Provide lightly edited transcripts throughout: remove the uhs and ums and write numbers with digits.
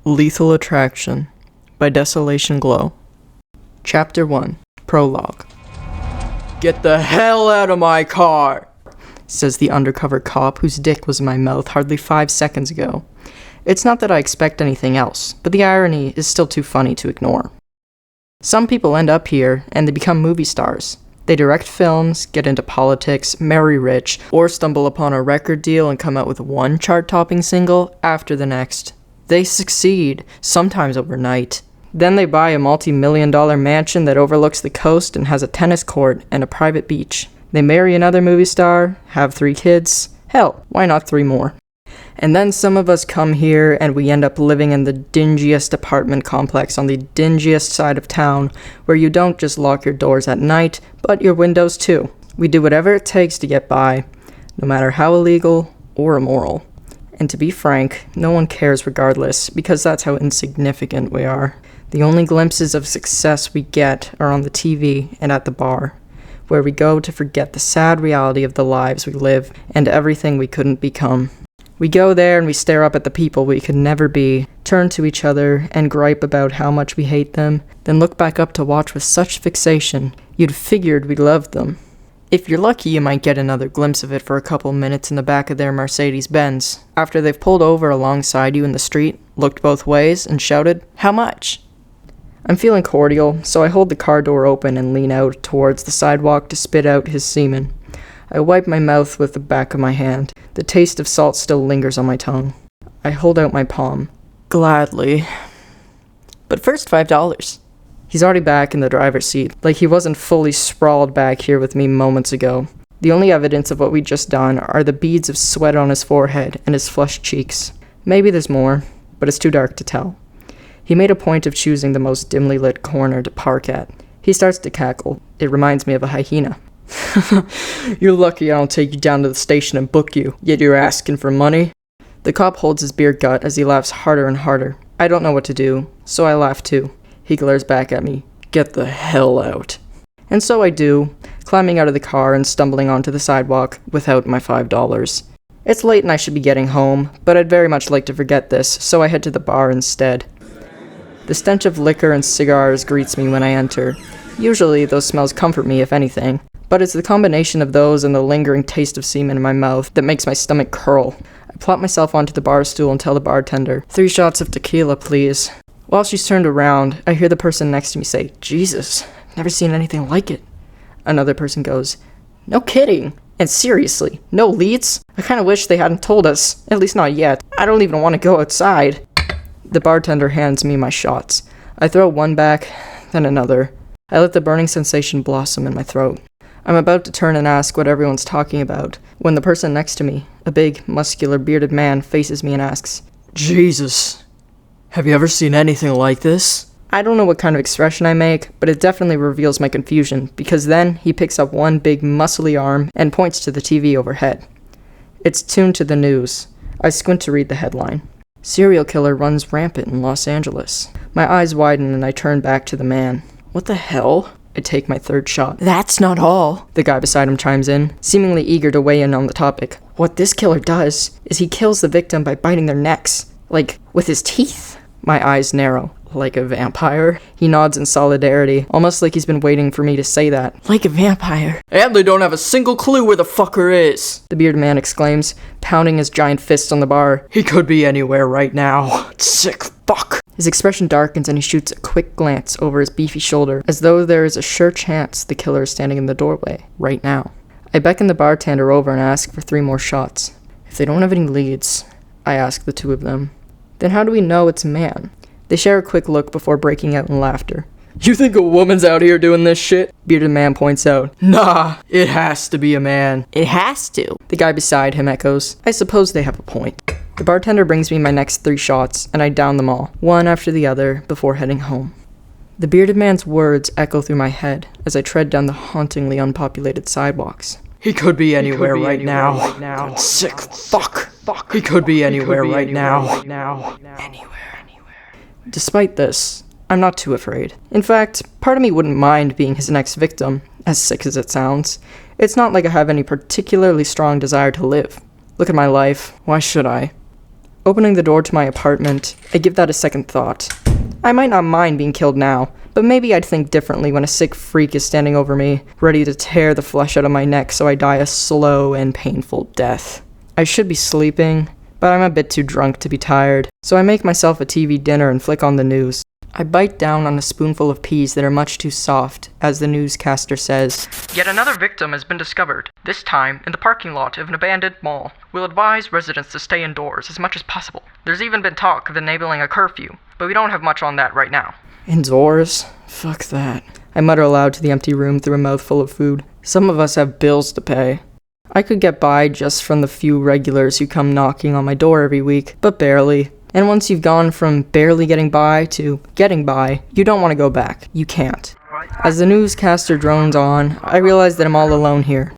Lethal Attraction by Desolationglow. Chapter 1. Prologue. "Get the hell out of my car!" says the undercover cop whose dick was in my mouth hardly 5 seconds ago. It's not that I expect anything else, but the irony is still too funny to ignore. Some people end up here, and they become movie stars. They direct films, get into politics, marry rich, or stumble upon a record deal and come out with one chart-topping single after the next. They succeed, sometimes overnight. Then they buy a multi-million-dollar mansion that overlooks the coast and has a tennis court and a private beach. They marry another movie star, have 3 kids. Hell, why not 3 more? And then some of us come here and we end up living in the dingiest apartment complex on the dingiest side of town, where you don't just lock your doors at night, but your windows too. We do whatever it takes to get by, no matter how illegal or immoral. And to be frank, no one cares regardless, because that's how insignificant we are. The only glimpses of success we get are on the TV and at the bar, where we go to forget the sad reality of the lives we live and everything we couldn't become. We go there and we stare up at the people we could never be, turn to each other and gripe about how much we hate them, then look back up to watch with such fixation you'd figured we loved them. If you're lucky, you might get another glimpse of it for a couple minutes in the back of their Mercedes-Benz, after they've pulled over alongside you in the street, looked both ways, and shouted, "How much?" I'm feeling cordial, so I hold the car door open and lean out towards the sidewalk to spit out his semen. I wipe my mouth with the back of my hand. The taste of salt still lingers on my tongue. I hold out my palm. Gladly. But first, $5. He's already back in the driver's seat, like he wasn't fully sprawled back here with me moments ago. The only evidence of what we'd just done are the beads of sweat on his forehead and his flushed cheeks. Maybe there's more, but it's too dark to tell. He made a point of choosing the most dimly lit corner to park at. He starts to cackle. It reminds me of a hyena. "You're lucky I don't take you down to the station and book you, yet you're asking for money?" The cop holds his beer gut as he laughs harder and harder. I don't know what to do, so I laugh too. He glares back at me. "Get the hell out." And so I do, climbing out of the car and stumbling onto the sidewalk without my $5. It's late and I should be getting home, but I'd very much like to forget this, so I head to the bar instead. The stench of liquor and cigars greets me when I enter. Usually, those smells comfort me, if anything, but it's the combination of those and the lingering taste of semen in my mouth that makes my stomach curl. I plop myself onto the bar stool and tell the bartender, "3 shots of tequila, please." While she's turned around, I hear the person next to me say, "Jesus, never seen anything like it." Another person goes, "No kidding. And seriously, no leads? I kinda wish they hadn't told us. At least not yet. I don't even want to go outside." The bartender hands me my shots. I throw one back, then another. I let the burning sensation blossom in my throat. I'm about to turn and ask what everyone's talking about, when the person next to me, a big, muscular, bearded man, faces me and asks, "Jesus, have you ever seen anything like this?" I don't know what kind of expression I make, but it definitely reveals my confusion, because then he picks up one big, muscly arm and points to the TV overhead. It's tuned to the news. I squint to read the headline. "Serial killer runs rampant in Los Angeles." My eyes widen and I turn back to the man. "What the hell?" I take my 3rd shot. "That's not all," the guy beside him chimes in, seemingly eager to weigh in on the topic. "What this killer does is he kills the victim by biting their necks, like, with his teeth." My eyes narrow. "Like a vampire?" He nods in solidarity, almost like he's been waiting for me to say that. "Like a vampire." "And they don't have a single clue where the fucker is," the bearded man exclaims, pounding his giant fist on the bar. "He could be anywhere right now. Sick fuck." His expression darkens and he shoots a quick glance over his beefy shoulder, as though there is a sure chance the killer is standing in the doorway right now. I beckon the bartender over and ask for 3 more shots. If they don't have any leads, I ask the 2 of them, then how do we know it's a man? They share a quick look before breaking out in laughter. "You think a woman's out here doing this shit?" Bearded man points out. "Nah, it has to be a man." "It has to," the guy beside him echoes. I suppose they have a point. The bartender brings me my next 3 shots, and I down them all, one after the other, before heading home. The bearded man's words echo through my head as I tread down the hauntingly unpopulated sidewalks. "He could be anywhere right now. Sick fuck. He could be anywhere right now. Anywhere. Despite this, I'm not too afraid. In fact, part of me wouldn't mind being his next victim, as sick as it sounds. It's not like I have any particularly strong desire to live. Look at my life. Why should I? Opening the door to my apartment, I give that a second thought. I might not mind being killed now, but maybe I'd think differently when a sick freak is standing over me, ready to tear the flesh out of my neck so I die a slow and painful death. I should be sleeping, but I'm a bit too drunk to be tired, so I make myself a TV dinner and flick on the news. I bite down on a spoonful of peas that are much too soft, as the newscaster says, "Yet another victim has been discovered, this time in the parking lot of an abandoned mall. We'll advise residents to stay indoors as much as possible. There's even been talk of enabling a curfew, but we don't have much on that right now." Indoors? Fuck that. I mutter aloud to the empty room through a mouthful of food. Some of us have bills to pay. I could get by just from the few regulars who come knocking on my door every week, but barely. And once you've gone from barely getting by to getting by, you don't want to go back. You can't. As the newscaster drones on, I realize that I'm all alone here,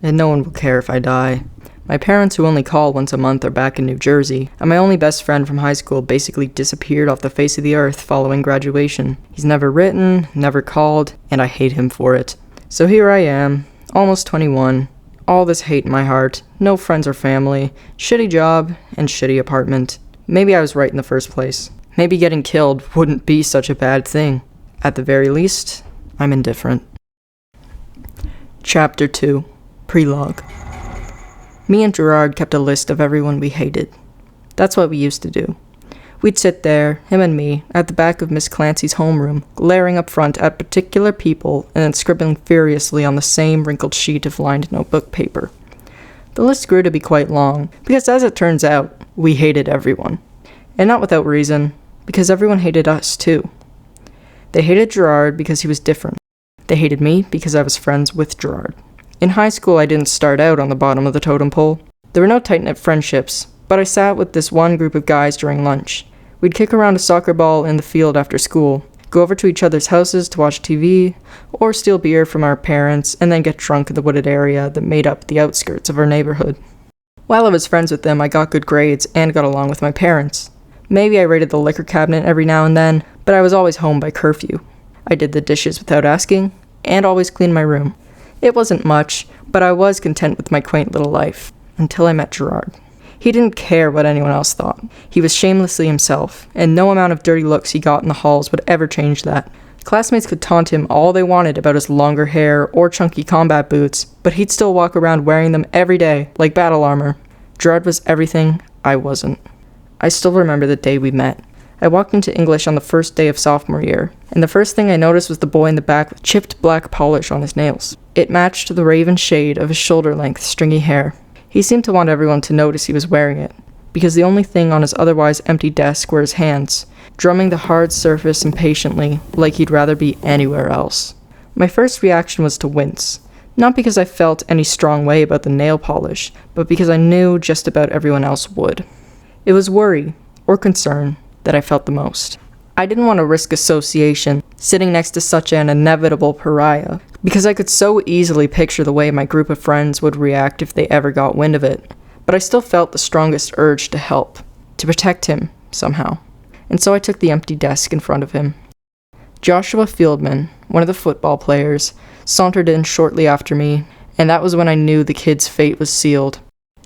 and no one will care if I die. My parents, who only call once a month, are back in New Jersey, and my only best friend from high school basically disappeared off the face of the earth following graduation. He's never written, never called, and I hate him for it. So here I am, almost 21, all this hate in my heart, no friends or family, shitty job, and shitty apartment. Maybe I was right in the first place. Maybe getting killed wouldn't be such a bad thing. At the very least, I'm indifferent. Chapter 2. Prelogue. Me and Gerard kept a list of everyone we hated. That's what we used to do. We'd sit there, him and me, at the back of Miss Clancy's homeroom, glaring up front at particular people and then scribbling furiously on the same wrinkled sheet of lined notebook paper. The list grew to be quite long, because as it turns out, we hated everyone. And not without reason, because everyone hated us too. They hated Gerard because he was different. They hated me because I was friends with Gerard. In high school, I didn't start out on the bottom of the totem pole. There were no tight-knit friendships, but I sat with this one group of guys during lunch. We'd kick around a soccer ball in the field after school, go over to each other's houses to watch TV, or steal beer from our parents, and then get drunk in the wooded area that made up the outskirts of our neighborhood. While I was friends with them, I got good grades and got along with my parents. Maybe I raided the liquor cabinet every now and then, but I was always home by curfew. I did the dishes without asking, and always cleaned my room. It wasn't much, but I was content with my quaint little life, until I met Gerard. He didn't care what anyone else thought. He was shamelessly himself, and no amount of dirty looks he got in the halls would ever change that. Classmates could taunt him all they wanted about his longer hair or chunky combat boots, but he'd still walk around wearing them every day, like battle armor. Gerard was everything I wasn't. I still remember the day we met. I walked into English on the first day of sophomore year, and the first thing I noticed was the boy in the back with chipped black polish on his nails. It matched the raven shade of his shoulder-length stringy hair. He seemed to want everyone to notice he was wearing it, because the only thing on his otherwise empty desk were his hands, drumming the hard surface impatiently, like he'd rather be anywhere else. My first reaction was to wince, not because I felt any strong way about the nail polish, but because I knew just about everyone else would. It was worry, or concern, that I felt the most. I didn't want to risk association, sitting next to such an inevitable pariah, because I could so easily picture the way my group of friends would react if they ever got wind of it. But I still felt the strongest urge to help, to protect him, somehow. And so I took the empty desk in front of him. Joshua Fieldman, one of the football players, sauntered in shortly after me, and that was when I knew the kid's fate was sealed.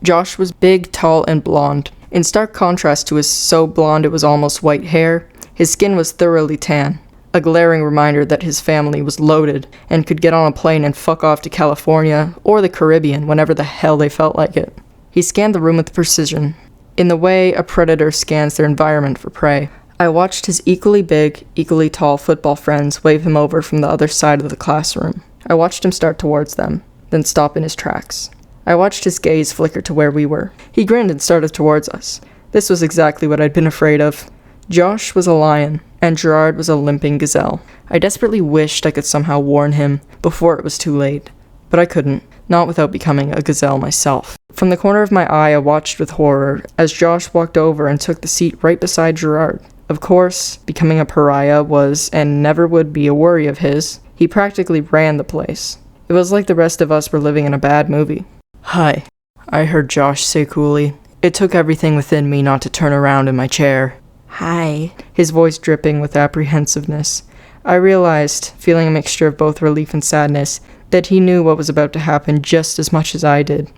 Josh was big, tall, and blonde. In stark contrast to his so blonde it was almost white hair, his skin was thoroughly tan, a glaring reminder that his family was loaded and could get on a plane and fuck off to California or the Caribbean whenever the hell they felt like it. He scanned the room with precision, in the way a predator scans their environment for prey. I watched his equally big, equally tall football friends wave him over from the other side of the classroom. I watched him start towards them, then stop in his tracks. I watched his gaze flicker to where we were. He grinned and started towards us. This was exactly what I'd been afraid of. Josh was a lion, and Gerard was a limping gazelle. I desperately wished I could somehow warn him before it was too late, but I couldn't, not without becoming a gazelle myself. From the corner of my eye, I watched with horror as Josh walked over and took the seat right beside Gerard. Of course, becoming a pariah was and never would be a worry of his. He practically ran the place. It was like the rest of us were living in a bad movie. "Hi," I heard Josh say coolly. It took everything within me not to turn around in my chair. "Hi," his voice dripping with apprehensiveness. I realized, feeling a mixture of both relief and sadness, that he knew what was about to happen just as much as I did.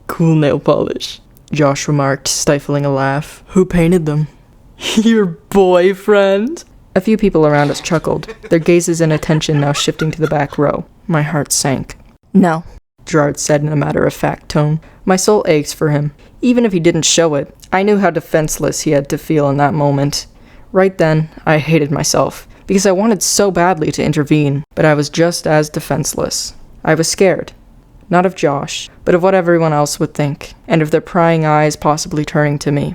"Cool nail polish," Josh remarked, stifling a laugh. Who painted them? Your boyfriend? A few people around us chuckled, their gazes and attention now shifting to the back row. My heart sank. No, Gerard said in a matter-of-fact tone. My soul ached for him. Even if he didn't show it, I knew how defenseless he had to feel in that moment. Right then, I hated myself, because I wanted so badly to intervene, but I was just as defenseless. I was scared. Not of Josh, but of what everyone else would think, and of their prying eyes possibly turning to me.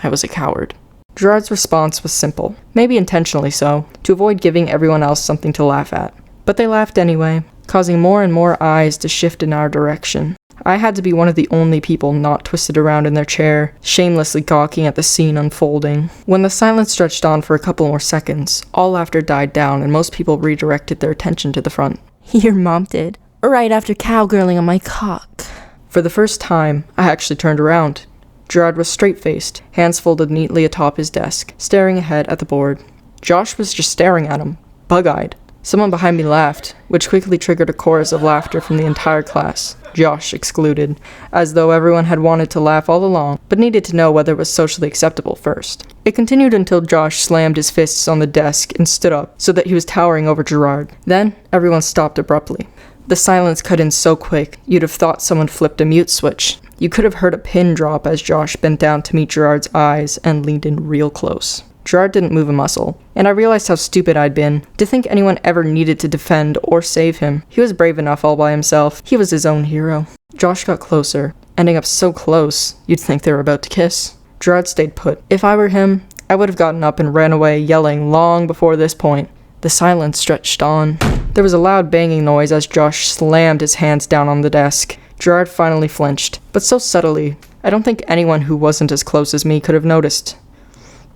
I was a coward. Gerard's response was simple, maybe intentionally so, to avoid giving everyone else something to laugh at. But they laughed anyway, causing more and more eyes to shift in our direction. I had to be one of the only people not twisted around in their chair, shamelessly gawking at the scene unfolding. When the silence stretched on for a couple more seconds, all laughter died down and most people redirected their attention to the front. Your mom did, right after cowgirling on my cock. For the first time, I actually turned around. Gerard was straight-faced, hands folded neatly atop his desk, staring ahead at the board. Josh was just staring at him, bug-eyed. Someone behind me laughed, which quickly triggered a chorus of laughter from the entire class, Josh excluded, as though everyone had wanted to laugh all along, but needed to know whether it was socially acceptable first. It continued until Josh slammed his fists on the desk and stood up, so that he was towering over Gerard. Then, everyone stopped abruptly. The silence cut in so quick, you'd have thought someone flipped a mute switch. You could have heard a pin drop as Josh bent down to meet Gerard's eyes and leaned in real close. Gerard didn't move a muscle, and I realized how stupid I'd been to think anyone ever needed to defend or save him. He was brave enough all by himself. He was his own hero. Josh got closer, ending up so close, you'd think they were about to kiss. Gerard stayed put. If I were him, I would have gotten up and ran away yelling long before this point. The silence stretched on. There was a loud banging noise as Josh slammed his hands down on the desk. Gerard finally flinched, but so subtly, I don't think anyone who wasn't as close as me could have noticed.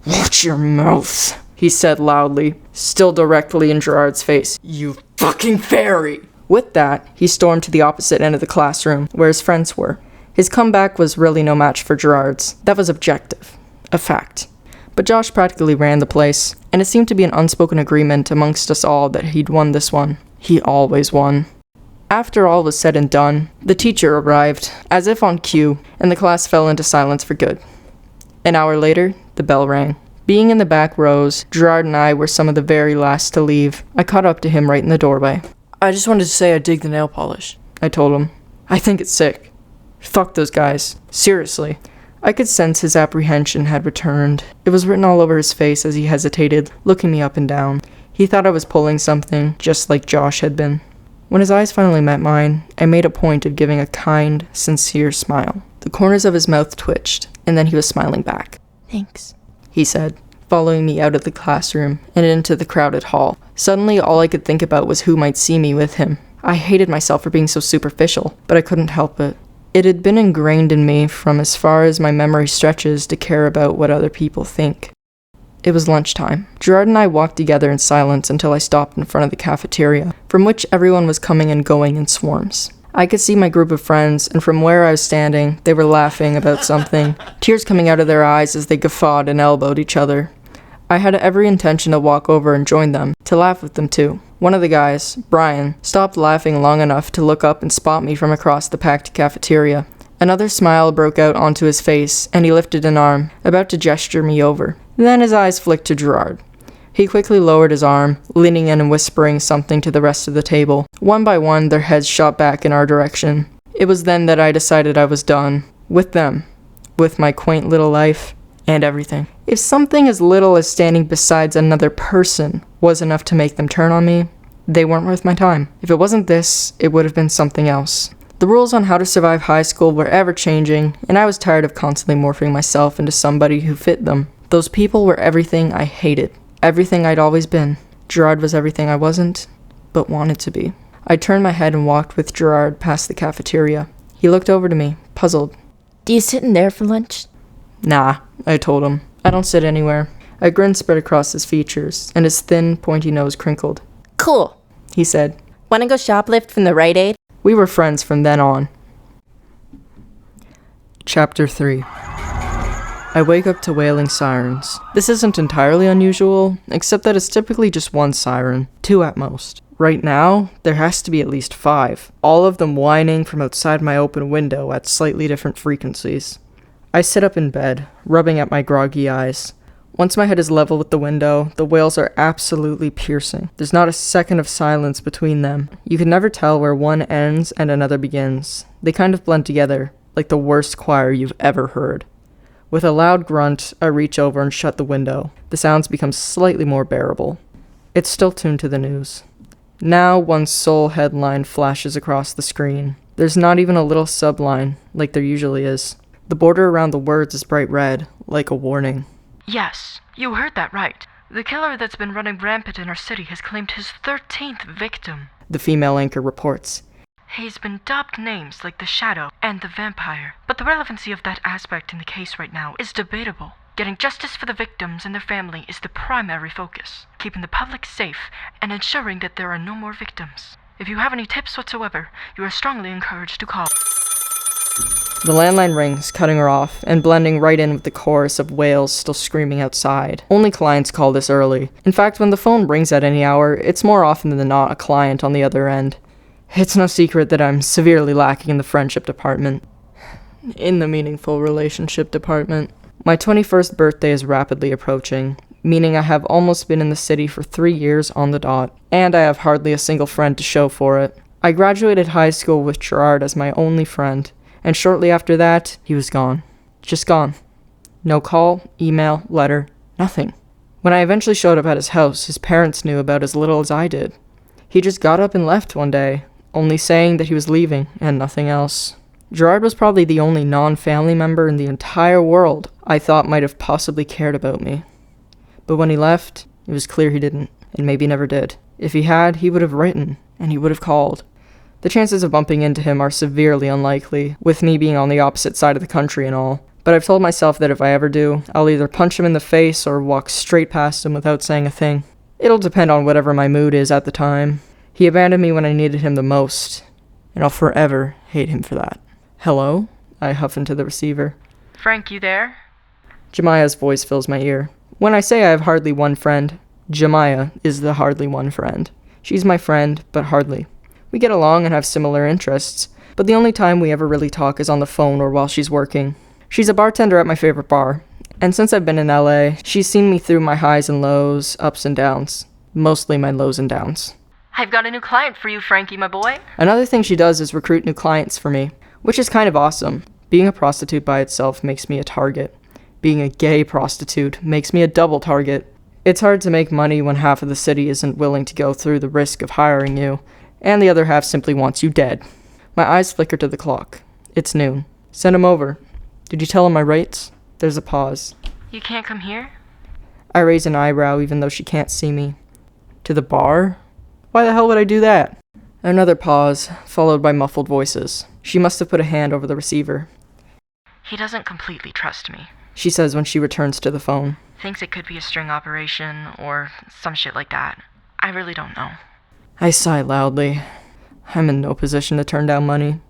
Watch your mouth, he said loudly, still directly in Gerard's face. You fucking fairy! With that, he stormed to the opposite end of the classroom, where his friends were. His comeback was really no match for Gerard's. That was objective. A fact. But Josh practically ran the place, and it seemed to be an unspoken agreement amongst us all that he'd won this one. He always won. After all was said and done, the teacher arrived, as if on cue, and the class fell into silence for good. An hour later, the bell rang. Being in the back rows, Gerard and I were some of the very last to leave. I caught up to him right in the doorway. I just wanted to say I dig the nail polish, I told him. I think it's sick. Fuck those guys. Seriously. I could sense his apprehension had returned. It was written all over his face as he hesitated, looking me up and down. He thought I was pulling something, just like Josh had been. When his eyes finally met mine, I made a point of giving a kind, sincere smile. The corners of his mouth twitched, and then he was smiling back. Thanks, he said, following me out of the classroom and into the crowded hall. Suddenly, all I could think about was who might see me with him. I hated myself for being so superficial, but I couldn't help it. It had been ingrained in me from as far as my memory stretches to care about what other people think. It was lunchtime. Gerard and I walked together in silence until I stopped in front of the cafeteria, from which everyone was coming and going in swarms. I could see my group of friends, and from where I was standing, they were laughing about something, tears coming out of their eyes as they guffawed and elbowed each other. I had every intention to walk over and join them, to laugh with them too. One of the guys, Brian, stopped laughing long enough to look up and spot me from across the packed cafeteria. Another smile broke out onto his face, and he lifted an arm, about to gesture me over. Then his eyes flicked to Gerard. He quickly lowered his arm, leaning in and whispering something to the rest of the table. One by one, their heads shot back in our direction. It was then that I decided I was done. With them. With my quaint little life. And everything. If something as little as standing beside another person was enough to make them turn on me, they weren't worth my time. If it wasn't this, it would have been something else. The rules on how to survive high school were ever-changing, and I was tired of constantly morphing myself into somebody who fit them. Those people were everything I hated. Everything I'd always been. Gerard was everything I wasn't, but wanted to be. I turned my head and walked with Gerard past the cafeteria. He looked over to me, puzzled. Do you sit in there for lunch? Nah, I told him. I don't sit anywhere. A grin spread across his features, and his thin, pointy nose crinkled. Cool, he said. Wanna go shoplift from the Rite Aid? We were friends from then on. Chapter 3. I wake up to wailing sirens. This isn't entirely unusual, except that it's typically just one siren, 2 at most. Right now, there has to be at least 5, all of them whining from outside my open window at slightly different frequencies. I sit up in bed, rubbing at my groggy eyes. Once my head is level with the window, the wails are absolutely piercing. There's not a second of silence between them. You can never tell where one ends and another begins. They kind of blend together, like the worst choir you've ever heard. With a loud grunt, I reach over and shut the window. The sounds become slightly more bearable. It's still tuned to the news. Now one sole headline flashes across the screen. There's not even a little subline, like there usually is. The border around the words is bright red, like a warning. Yes, you heard that right. The killer that's been running rampant in our city has claimed his 13th victim. The female anchor reports. He's been dubbed names like the Shadow and the Vampire, but the relevancy of that aspect in the case right now is debatable. Getting justice for the victims and their family is the primary focus, keeping the public safe and ensuring that there are no more victims. If you have any tips whatsoever, you are strongly encouraged to call. The landline rings, cutting her off, and blending right in with the chorus of wails still screaming outside. Only clients call this early. In fact, when the phone rings at any hour, it's more often than not a client on the other end. It's no secret that I'm severely lacking in the friendship department. In the meaningful relationship department. My 21st birthday is rapidly approaching, meaning I have almost been in the city for 3 years on the dot, and I have hardly a single friend to show for it. I graduated high school with Gerard as my only friend, and shortly after that, he was gone. Just gone. No call, email, letter, nothing. When I eventually showed up at his house, his parents knew about as little as I did. He just got up and left one day, only saying that he was leaving, and nothing else. Gerard was probably the only non-family member in the entire world I thought might have possibly cared about me. But when he left, it was clear he didn't, and maybe never did. If he had, he would have written, and he would have called. The chances of bumping into him are severely unlikely, with me being on the opposite side of the country and all. But I've told myself that if I ever do, I'll either punch him in the face or walk straight past him without saying a thing. It'll depend on whatever my mood is at the time. He abandoned me when I needed him the most, and I'll forever hate him for that. Hello? I huff into the receiver. Frank, you there? Jemiah's voice fills my ear. When I say I have hardly one friend, Jemiah is the hardly one friend. She's my friend, but hardly. We get along and have similar interests, but the only time we ever really talk is on the phone or while she's working. She's a bartender at my favorite bar, and since I've been in LA, she's seen me through my highs and lows, ups and downs. Mostly my lows and downs. I've got a new client for you, Frankie, my boy. Another thing she does is recruit new clients for me, which is kind of awesome. Being a prostitute by itself makes me a target. Being a gay prostitute makes me a double target. It's hard to make money when half of the city isn't willing to go through the risk of hiring you, and the other half simply wants you dead. My eyes flicker to the clock. It's noon. Send him over. Did you tell him my rates? There's a pause. You can't come here? I raise an eyebrow even though she can't see me. To the bar? Why the hell would I do that? Another pause, followed by muffled voices. She must have put a hand over the receiver. He doesn't completely trust me, she says when she returns to the phone. Thinks it could be a string operation or some shit like that. I really don't know. I sigh loudly. I'm in no position to turn down money.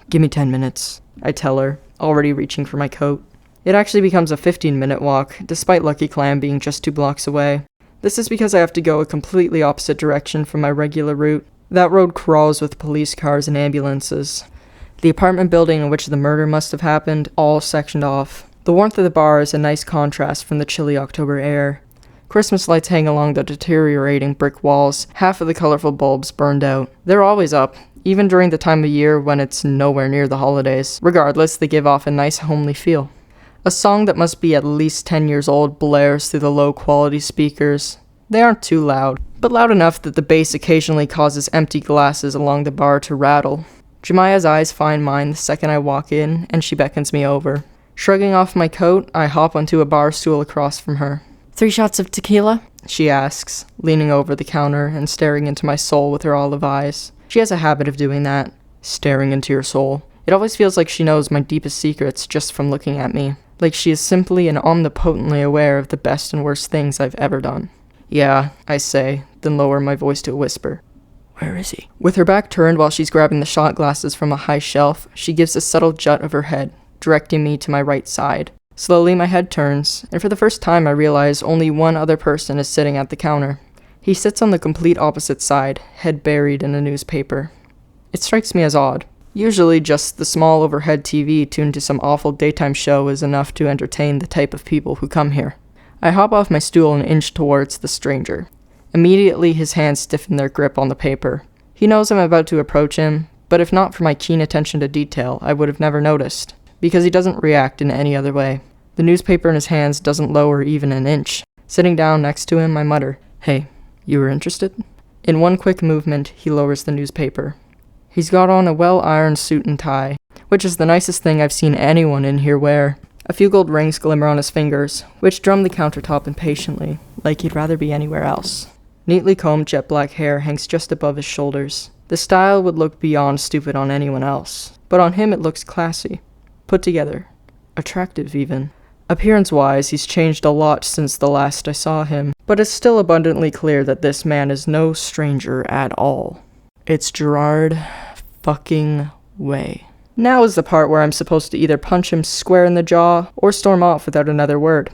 Give me 10 minutes, I tell her, already reaching for my coat. It actually becomes a 15-minute walk, despite Lucky Clam being just 2 blocks away. This is because I have to go a completely opposite direction from my regular route. That road crawls with police cars and ambulances. The apartment building in which the murder must have happened, all sectioned off. The warmth of the bar is a nice contrast from the chilly October air. Christmas lights hang along the deteriorating brick walls, half of the colorful bulbs burned out. They're always up, even during the time of year when it's nowhere near the holidays. Regardless, they give off a nice homely feel. A song that must be at least 10 years old blares through the low-quality speakers. They aren't too loud, but loud enough that the bass occasionally causes empty glasses along the bar to rattle. Jemiah's eyes find mine the second I walk in, and she beckons me over. Shrugging off my coat, I hop onto a bar stool across from her. 3 shots of tequila? She asks, leaning over the counter and staring into my soul with her olive eyes. She has a habit of doing that, staring into your soul. It always feels like she knows my deepest secrets just from looking at me, like she is simply and omnipotently aware of the best and worst things I've ever done. Yeah, I say, then lower my voice to a whisper. Where is he? With her back turned while she's grabbing the shot glasses from a high shelf, she gives a subtle jut of her head, directing me to my right side. Slowly my head turns, and for the first time I realize only one other person is sitting at the counter. He sits on the complete opposite side, head buried in a newspaper. It strikes me as odd. Usually just the small overhead TV tuned to some awful daytime show is enough to entertain the type of people who come here. I hop off my stool and inch towards the stranger. Immediately his hands stiffen their grip on the paper. He knows I'm about to approach him, but if not for my keen attention to detail, I would have never noticed, because he doesn't react in any other way. The newspaper in his hands doesn't lower even an inch. Sitting down next to him, I mutter, "Hey, you were interested?" In one quick movement, he lowers the newspaper. He's got on a well-ironed suit and tie, which is the nicest thing I've seen anyone in here wear. A few gold rings glimmer on his fingers, which drum the countertop impatiently, like he'd rather be anywhere else. Neatly combed jet black hair hangs just above his shoulders. The style would look beyond stupid on anyone else, but on him it looks classy, put together, attractive even. Appearance-wise, he's changed a lot since the last I saw him, but it's still abundantly clear that this man is no stranger at all. It's Gerard fucking Way. Now is the part where I'm supposed to either punch him square in the jaw or storm off without another word.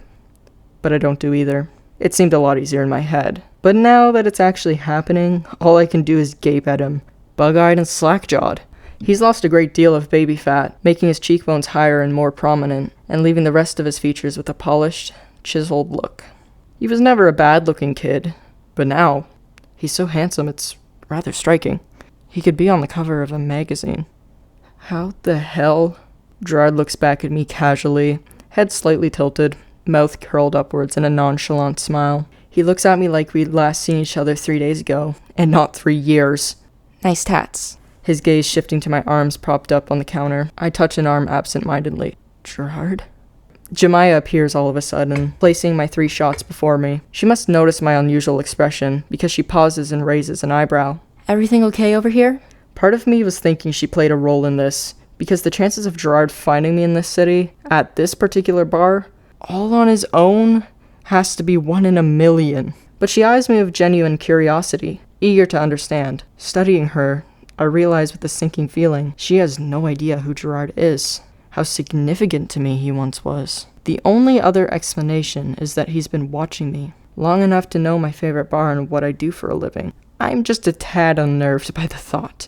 But I don't do either. It seemed a lot easier in my head. But now that it's actually happening, all I can do is gape at him, bug-eyed and slack-jawed. He's lost a great deal of baby fat, making his cheekbones higher and more prominent, and leaving the rest of his features with a polished, chiseled look. He was never a bad-looking kid, but now, he's so handsome it's rather striking. He could be on the cover of a magazine. How the hell? Gerard looks back at me casually, head slightly tilted, mouth curled upwards in a nonchalant smile. He looks at me like we'd last seen each other 3 days ago, and not 3 years. Nice tats. His gaze shifting to my arms propped up on the counter. I touch an arm absent-mindedly. Gerard? Jemiah appears all of a sudden, placing my 3 shots before me. She must notice my unusual expression, because she pauses and raises an eyebrow. Everything okay over here? Part of me was thinking she played a role in this, because the chances of Gerard finding me in this city, at this particular bar, all on his own, has to be 1 in a million. But she eyes me with genuine curiosity, eager to understand. Studying her, I realize with a sinking feeling, she has no idea who Gerard is, how significant to me he once was. The only other explanation is that he's been watching me, long enough to know my favorite bar and what I do for a living. I'm just a tad unnerved by the thought.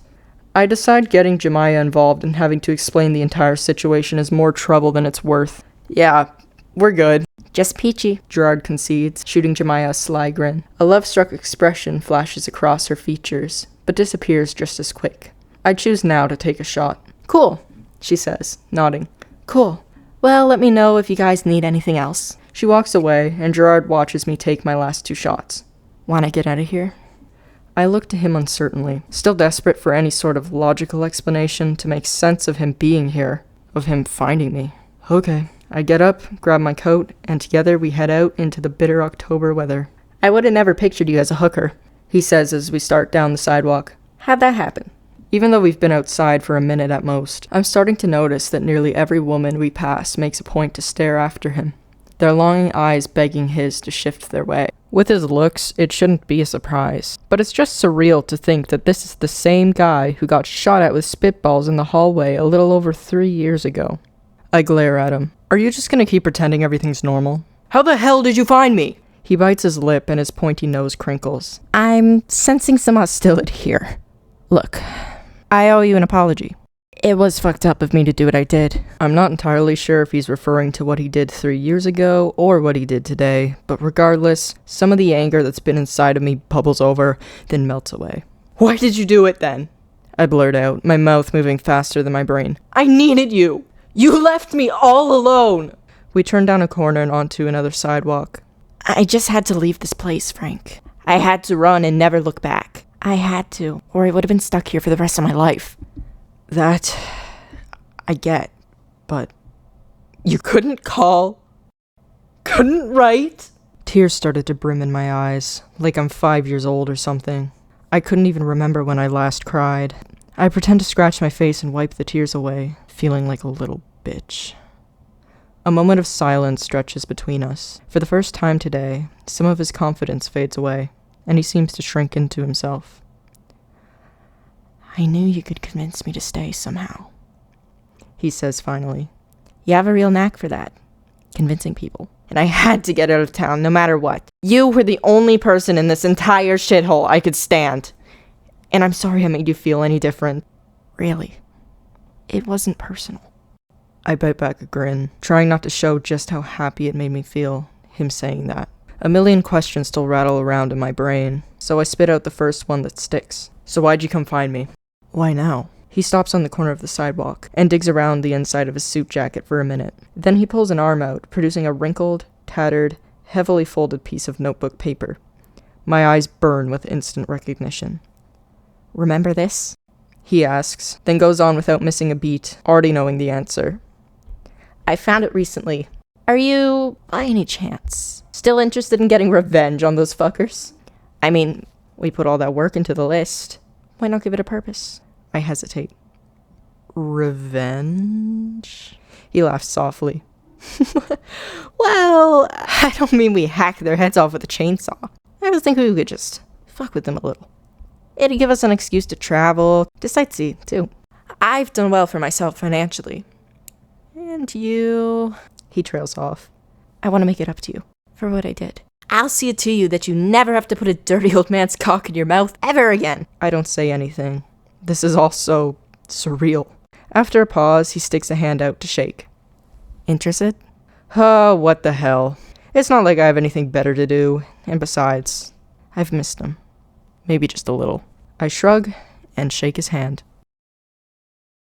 I decide getting Jemiah involved and having to explain the entire situation is more trouble than it's worth. Yeah, we're good. Just peachy, Gerard concedes, shooting Jemiah a sly grin. A love-struck expression flashes across her features, but disappears just as quick. I choose now to take a shot. Cool, she says, nodding. Cool. Well, let me know if you guys need anything else. She walks away, and Gerard watches me take my last 2 shots. Wanna get out of here? I look to him uncertainly, still desperate for any sort of logical explanation to make sense of him being here, of him finding me. Okay. I get up, grab my coat, and together we head out into the bitter October weather. I would have never pictured you as a hooker, he says as we start down the sidewalk. How'd that happen? Even though we've been outside for a minute at most, I'm starting to notice that nearly every woman we pass makes a point to stare after him, their longing eyes begging his to shift their way. With his looks, it shouldn't be a surprise, but it's just surreal to think that this is the same guy who got shot at with spitballs in the hallway a little over 3 years ago. I glare at him. Are you just gonna keep pretending everything's normal? How the hell did you find me? He bites his lip and his pointy nose crinkles. I'm sensing some hostility here. Look, I owe you an apology. It was fucked up of me to do what I did. I'm not entirely sure if he's referring to what he did 3 years ago or what he did today, but regardless, some of the anger that's been inside of me bubbles over, then melts away. Why did you do it then? I blurt out, my mouth moving faster than my brain. I needed you! You left me all alone! We turn down a corner and onto another sidewalk. I just had to leave this place, Frank. I had to run and never look back. I had to, or I would have been stuck here for the rest of my life. That I get, but you couldn't call? Couldn't write? Tears started to brim in my eyes, like I'm 5 years old or something. I couldn't even remember when I last cried. I pretend to scratch my face and wipe the tears away, feeling like a little bitch. A moment of silence stretches between us. For the first time today, some of his confidence fades away, and he seems to shrink into himself. I knew you could convince me to stay somehow, he says finally. You have a real knack for that, convincing people. And I had to get out of town, no matter what. You were the only person in this entire shithole I could stand. And I'm sorry I made you feel any different. Really. It wasn't personal. I bite back a grin, trying not to show just how happy it made me feel, him saying that. A million questions still rattle around in my brain, so I spit out the first one that sticks. So why'd you come find me? Why now? He stops on the corner of the sidewalk and digs around the inside of his suit jacket for a minute. Then he pulls an arm out, producing a wrinkled, tattered, heavily folded piece of notebook paper. My eyes burn with instant recognition. Remember this? He asks, then goes on without missing a beat, already knowing the answer. I found it recently. Are you, by any chance, still interested in getting revenge on those fuckers? I mean, we put all that work into the list. Why not give it a purpose? I hesitate. Revenge? He laughs softly. Well, I don't mean we hack their heads off with a chainsaw. I was thinking we could just fuck with them a little. It'd give us an excuse to travel, to sightsee, too. I've done well for myself financially. And you... He trails off. I want to make it up to you for what I did. I'll see it to you that you never have to put a dirty old man's cock in your mouth ever again. I don't say anything. This is all so surreal. After a pause, he sticks a hand out to shake. Interested? Oh, what the hell. It's not like I have anything better to do. And besides, I've missed him. Maybe just a little. I shrug and shake his hand.